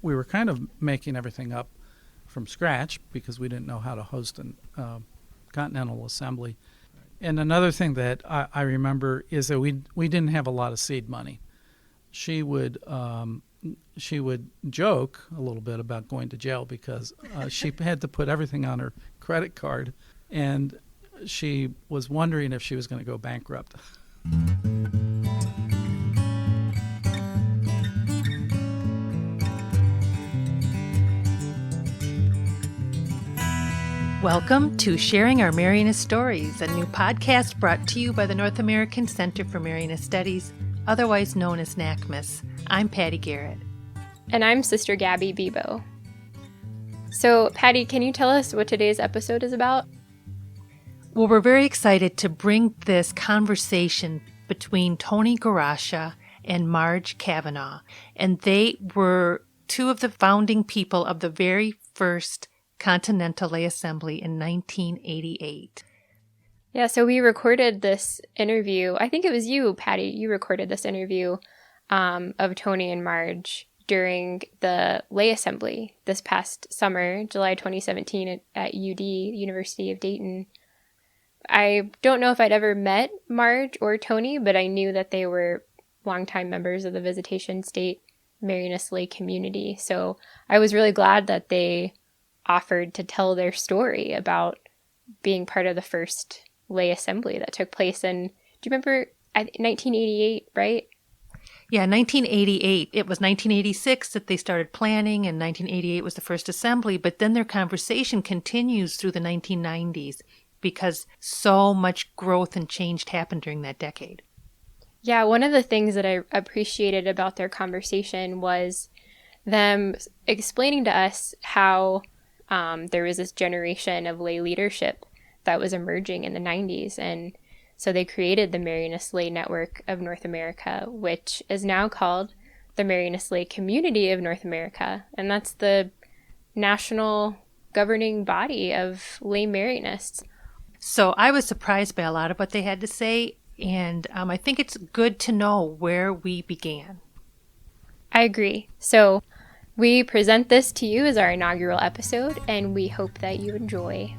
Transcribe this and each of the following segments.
we were kind of making everything up from scratch because we didn't know how to host a Continental Assembly. And another thing that I remember is that we didn't have a lot of seed money. She would joke a little bit about going to jail because she had to put everything on her credit card, and she was wondering if she was going to go bankrupt. Welcome to Sharing Our Marianist Stories, a new podcast brought to you by the North American Center for Marianist Studies, otherwise known as NACMS. I'm Patty Garrett. And I'm Sister Gabby Bebo. So, Patty, can you tell us what today's episode is about? Well, we're very excited to bring this conversation between Tony Garascia and Marge Cavanaugh. And they were two of the founding people of the very first Continental Lay Assembly in 1988. Yeah, so we recorded this interview. I think it was you, Patty. You recorded this interview of Tony and Marge during the Lay Assembly this past summer, July 2017 at UD, University of Dayton. I don't know if I'd ever met Marge or Tony, but I knew that they were longtime members of the Visitation State Marianist Lay community. So I was really glad that they offered to tell their story about being part of the first lay assembly that took place in, do you remember, 1988, right? Yeah, 1988. It was 1986 that they started planning, and 1988 was the first assembly, but then their conversation continues through the 1990s because so much growth and change happened during that decade. Yeah, one of the things that I appreciated about their conversation was them explaining to us how there was this generation of lay leadership that was emerging in the 90s. And so they created the Marianist Lay Network of North America, which is now called the Marianist Lay Community of North America. And that's the national governing body of lay Marianists. So I was surprised by a lot of what they had to say. And I think it's good to know where we began. I agree. So we present this to you as our inaugural episode, and we hope that you enjoy.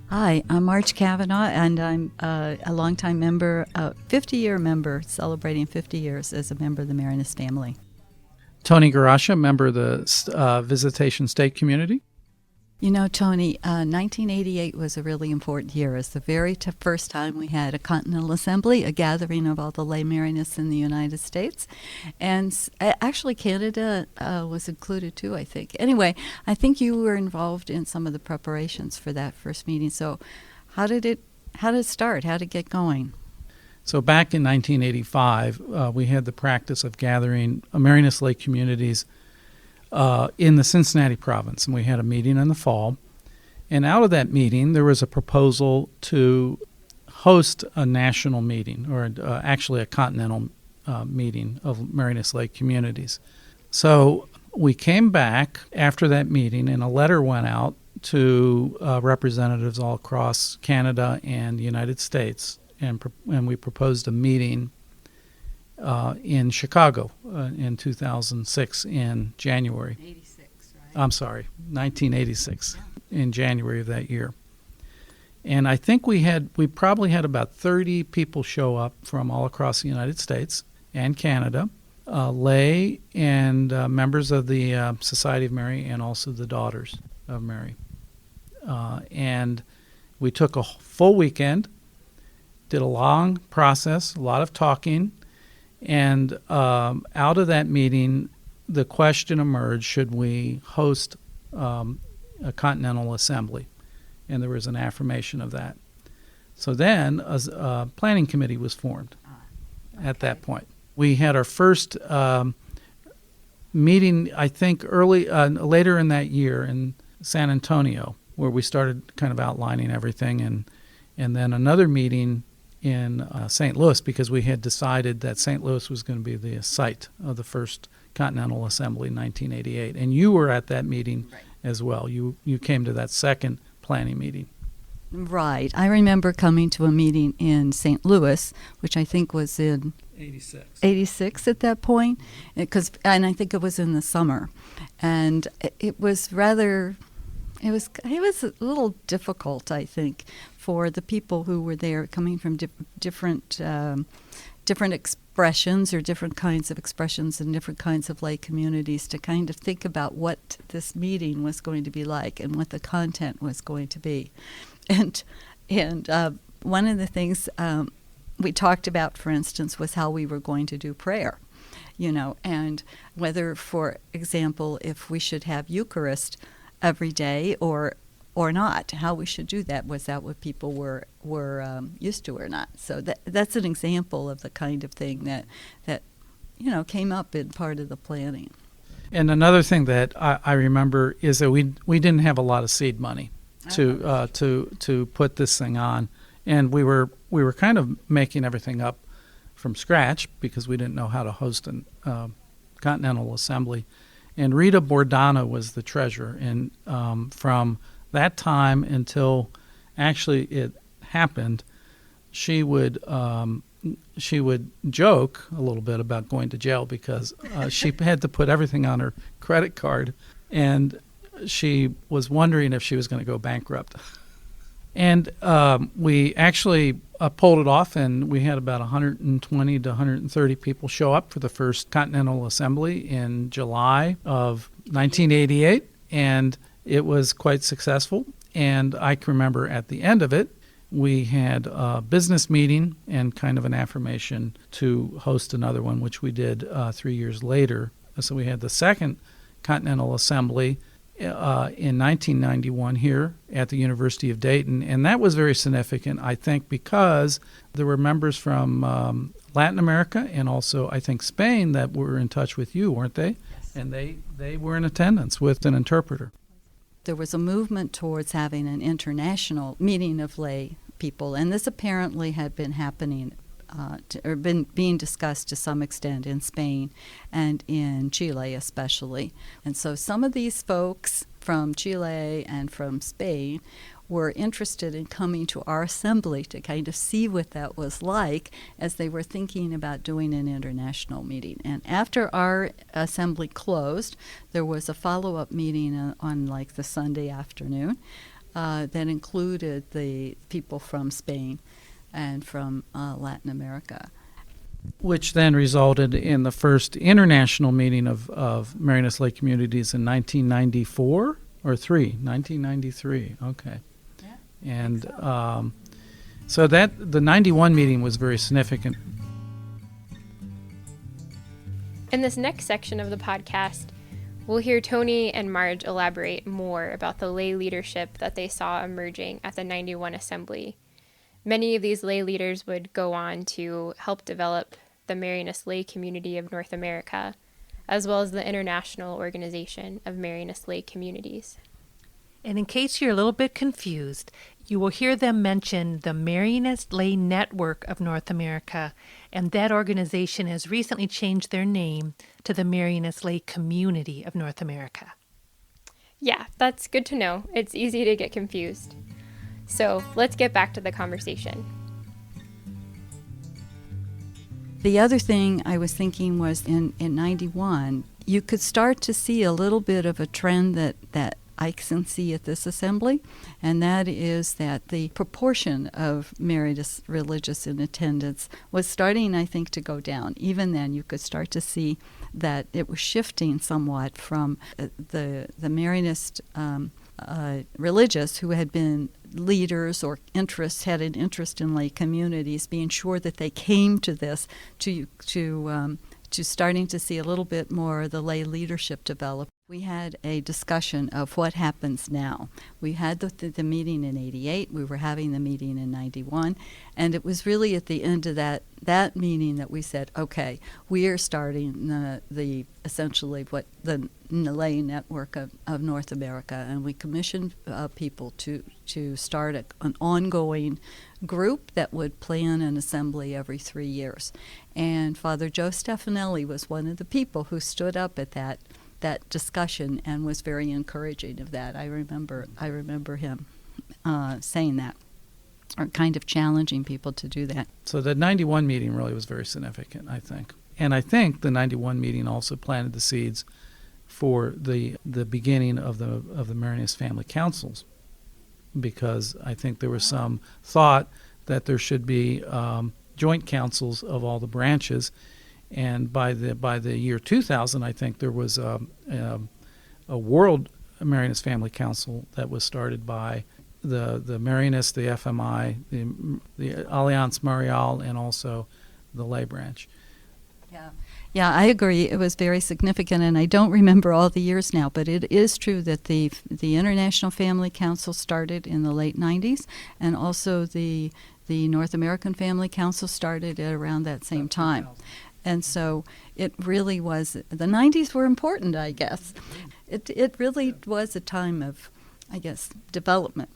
Hi, I'm Marge Cavanaugh, and I'm a longtime member, 50-year member, celebrating 50 years as a member of the Marianist Family. Tony Garascia, member of the Visitation State Community. You know, Tony, 1988 was a really important year. It's the very first time we had a Continental Assembly, a gathering of all the lay Marianists in the United States. And actually Canada was included too, I think. Anyway, I think you were involved in some of the preparations for that first meeting. So how did it start? How did it get going? So back in 1985, we had the practice of gathering Marianist lay communities in the Cincinnati province, and we had a meeting in the fall. And out of that meeting, there was a proposal to host a national meeting, or actually a continental meeting of Marianist lay communities. So we came back after that meeting, and a letter went out to representatives all across Canada and the United States, and we proposed a meeting in Chicago in 2006 in January. 86, right? I'm sorry, 1986 in January of that year. And I think we probably had about 30 people show up from all across the United States and Canada, lay and members of the Society of Mary and also the Daughters of Mary. And we took a full weekend, did a long process, a lot of talking. And out of that meeting, the question emerged, should we host a Continental Assembly? And there was an affirmation of that. So then a planning committee was formed at that point. We had our first meeting, I think, later in that year in San Antonio, where we started kind of outlining everything. And then another meeting in St. Louis, because we had decided that St. Louis was going to be the site of the first Continental Assembly in 1988. And you were at that meeting as well. You came to that second planning meeting. Right. I remember coming to a meeting in St. Louis, which I think was in 86 at that point, and I think it was in the summer. And it was rather, it was a little difficult, I think, for the people who were there coming from different expressions or different kinds of expressions in different kinds of lay communities to kind of think about what this meeting was going to be like and what the content was going to be. And one of the things we talked about, for instance, was how we were going to do prayer, and whether, for example, if we should have Eucharist every day or not, how we should do that. Was that what people were used to or not? So that's an example of the kind of thing that came up in part of the planning. And another thing that I remember is that we didn't have a lot of seed money to put this thing on, and we were kind of making everything up from scratch because we didn't know how to host a Continental Assembly. And Rita Bordana was the treasurer, and from that time until actually it happened, she would joke a little bit about going to jail because she had to put everything on her credit card, and she was wondering if she was going to go bankrupt. And we actually pulled it off, and we had about 120 to 130 people show up for the first Continental Assembly in July of 1988, and it was quite successful. And I can remember at the end of it, we had a business meeting and kind of an affirmation to host another one, which we did 3 years later. So we had the second Continental Assembly in 1991 here at the University of Dayton, and that was very significant, I think, because there were members from Latin America and also, I think, Spain that were in touch with you, weren't they? Yes. And they were in attendance with an interpreter. There was a movement towards having an international meeting of lay people, and this apparently had been happening or been being discussed to some extent in Spain and in Chile especially. And so some of these folks from Chile and from Spain were interested in coming to our assembly to kind of see what that was like as they were thinking about doing an international meeting. And after our assembly closed, there was a follow-up meeting on like the Sunday afternoon that included the people from Spain and from Latin America. Which then resulted in the first international meeting of Marianist Lay Communities in 1994 or 1993. Okay. Yeah, and so that the 91 meeting was very significant. In this next section of the podcast, we'll hear Tony and Marge elaborate more about the lay leadership that they saw emerging at the 91 Assembly. Many of these lay leaders would go on to help develop the Marianist Lay Community of North America, as well as the International Organization of Marianist Lay Communities. And in case you're a little bit confused, you will hear them mention the Marianist Lay Network of North America, and that organization has recently changed their name to the Marianist Lay Community of North America. Yeah, that's good to know. It's easy to get confused. So let's get back to the conversation. The other thing I was thinking was in 91, you could start to see a little bit of a trend that I can see at this assembly, and that is that the proportion of married religious in attendance was starting, I think, to go down. Even then, you could start to see that it was shifting somewhat from the Marianist religious who had been leaders or had an interest in lay communities, being sure that they came to this to starting to see a little bit more of the lay leadership develop. We had a discussion of what happens now. We had the meeting in 88. We were having the meeting in 91. And it was really at the end of that meeting that we said, okay, we are starting the essentially what the Lay Network of North America. And we commissioned people to start an ongoing group that would plan an assembly every 3 years. And Father Joe Stefanelli was one of the people who stood up at that discussion and was very encouraging of that. I remember him. saying that, or kind of challenging people to do that. So the 91 meeting really was very significant, I think. And I think the 91 meeting also planted the seeds for the beginning of the Marianist Family Councils, because I think there was some thought that there should be joint councils of all the branches. And by the year 2000, I think there was a World Marianist Family Council that was started by the Marianist, the FMI, the Alliance Mariale, and also the lay branch. Yeah, I agree. It was very significant, and I don't remember all the years now, but it is true that the International Family Council started in the late 90s, and also the North American Family Council started at around that same time. And so it really was, the 90s were important, I guess. It really was a time of, I guess, development.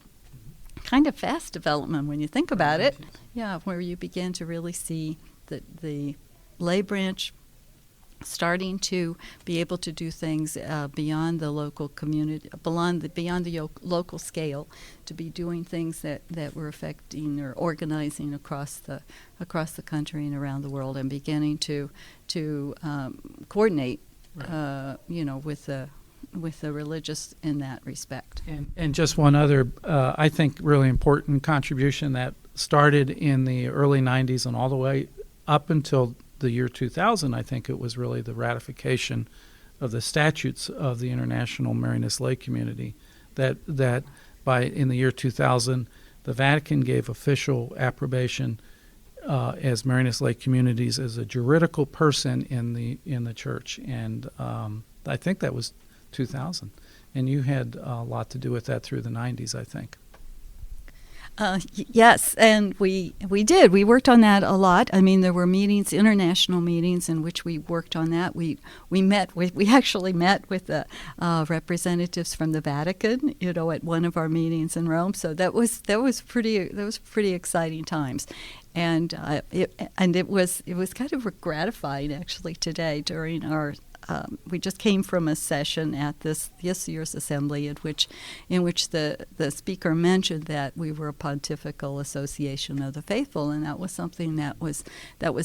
Kind of fast development when you think about it. Yeah, where you began to really see the lay branch starting to be able to do things beyond the local community, beyond the local scale, to be doing things that were affecting or organizing across the country and around the world, and beginning to coordinate, Right. with the religious in that respect. And just one other, I think, really important contribution that started in the early 90s and all the way up until the year 2000, I think it was really the ratification of the statutes of the International Marianist Lay Community, that in the year 2000, the Vatican gave official approbation as Marianist Lay communities as a juridical person in the church, and I think that was 2000, and you had a lot to do with that through the 90s, I think. Yes, and we did. We worked on that a lot. I mean, there were meetings, international meetings, in which we worked on that. We actually met with the representatives from the Vatican, at one of our meetings in Rome. So that was pretty exciting times, and it was kind of gratifying actually today during our. We just came from a session at this year's assembly in which the speaker mentioned that we were a pontifical association of the faithful, and that was something that was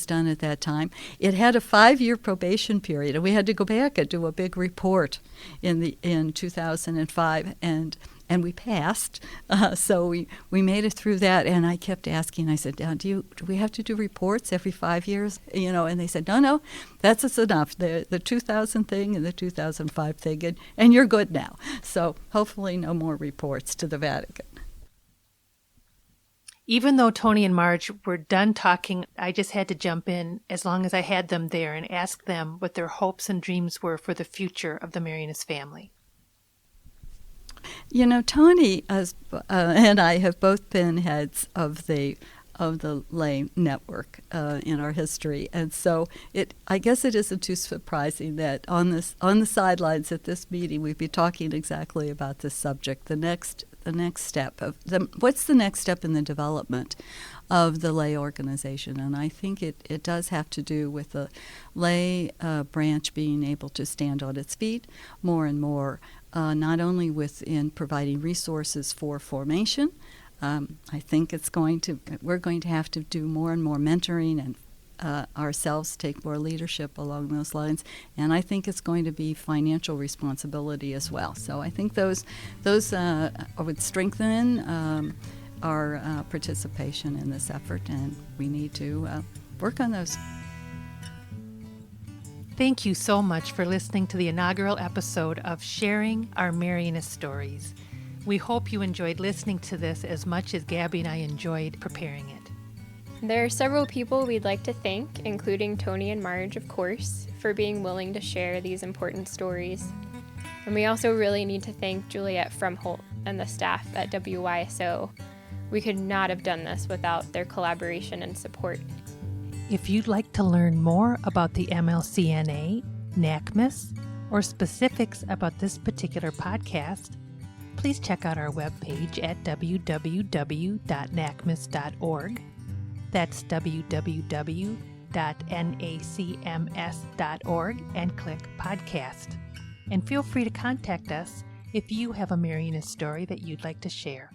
done at that time. It had a 5-year probation period, and we had to go back and do a big report in 2005, and we passed, so we made it through that. And I kept asking, I said, do we have to do reports every 5 years? And they said, no, that's enough. The 2000 thing and the 2005 thing, and you're good now. So hopefully no more reports to the Vatican. Even though Tony and Marge were done talking, I just had to jump in as long as I had them there and ask them what their hopes and dreams were for the future of the Marianist family. Tony and I have both been heads of the lay network in our history, and so I guess it isn't too surprising that on the sidelines at this meeting we'd be talking exactly about this subject. The next step what's the next step in the development of the lay organization, and I think it does have to do with the lay branch being able to stand on its feet more and more. Not only in providing resources for formation, I think we're going to have to do more and more mentoring and ourselves take more leadership along those lines, and I think it's going to be financial responsibility as well. So I think those would strengthen our participation in this effort, and we need to work on those. Thank you so much for listening to the inaugural episode of Sharing Our Marianist Stories. We hope you enjoyed listening to this as much as Gabby and I enjoyed preparing it. There are several people we'd like to thank, including Tony and Marge, of course, for being willing to share these important stories. And we also really need to thank Juliet Frumholt and the staff at WYSO. We could not have done this without their collaboration and support. If you'd like to learn more about the MLCNA, NACMS, or specifics about this particular podcast, please check out our webpage at www.nacms.org. That's www.nacms.org, and click podcast. And feel free to contact us if you have a Marianist story that you'd like to share.